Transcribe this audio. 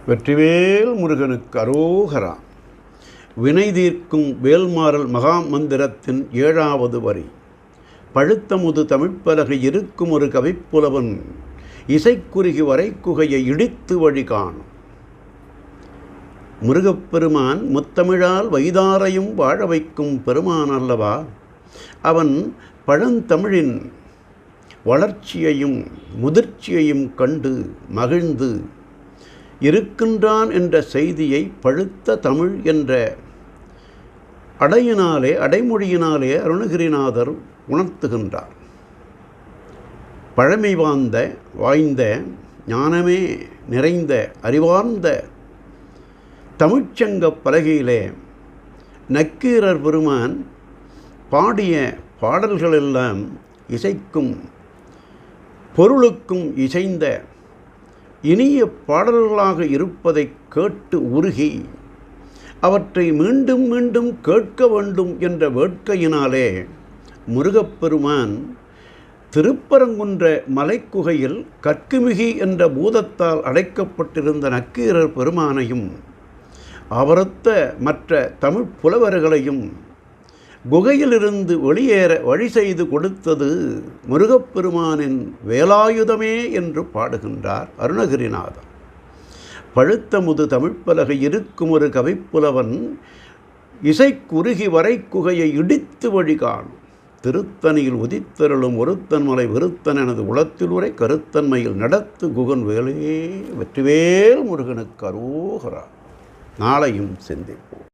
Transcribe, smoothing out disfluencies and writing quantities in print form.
வெற்றிவேல் முருகனுக்கு அரோகரா. வினை தீர்க்கும் வேல்மாறல் மகாமந்திரத்தின் 7வது வரி. பழுத்தமுது தமிழ்ப்பலகை இருக்கும் ஒரு கவிப்புலவன் இசைக்குறுகி வரைக்குகையை இடித்து வழி காணும். முருகப்பெருமான் முத்தமிழால் வைதாரையும் வாழ வைக்கும் பெருமான் அல்லவா. அவன் பழந்தமிழின் வளர்ச்சியையும் முதிர்ச்சியையும் கண்டு மகிழ்ந்து இருக்கின்றான் என்ற செய்தியை பழுத்த தமிழ் என்ற அடைமொழியினாலே அருணகிரிநாதர் உணர்த்துகின்றார். பழமை வாய்ந்த ஞானமே நிறைந்த அறிவார்ந்த தமிழ்ச்சங்க பலகையிலே நக்கீரர் பெருமான் பாடிய பாடல்களெல்லாம் இசைக்கும் பொருளுக்கும் இசைந்த இனிய பாடல்களாக இருப்பதை கேட்டு உருகி அவற்றை மீண்டும் மீண்டும் கேட்க வேண்டும் என்ற வேட்கையினாலே முருகப்பெருமான் திருப்பரங்குன்ற மலைக்குகையில் கற்குமிகி என்ற பூதத்தால் அடைக்கப்பட்டிருந்த நக்கீரர் பெருமானையும் அவரொத்த மற்ற தமிழ் புலவர்களையும் குகையிலிருந்து வெளியேற வழி செய்து கொடுத்தது முருகப்பெருமானின் வேலாயுதமே என்று பாடுகின்றார் அருணகிரிநாதர். பழுத்தமுது தமிழ்ப்பலகை இருக்கும் ஒரு கவிப்புலவன் இசைக்குறுகி வரைக்குகையை இடித்து வழி காணும். திருத்தணியில் உதித்தருளும் ஒருத்தன்மலை விருத்தன் எனது உளத்தில் உரை கருத்தன்மையில் நடத்து குகன் வேலே. வெற்றிவேல் முருகனுக்கு அரோகரா. நாளையும் சிந்திப்போம்.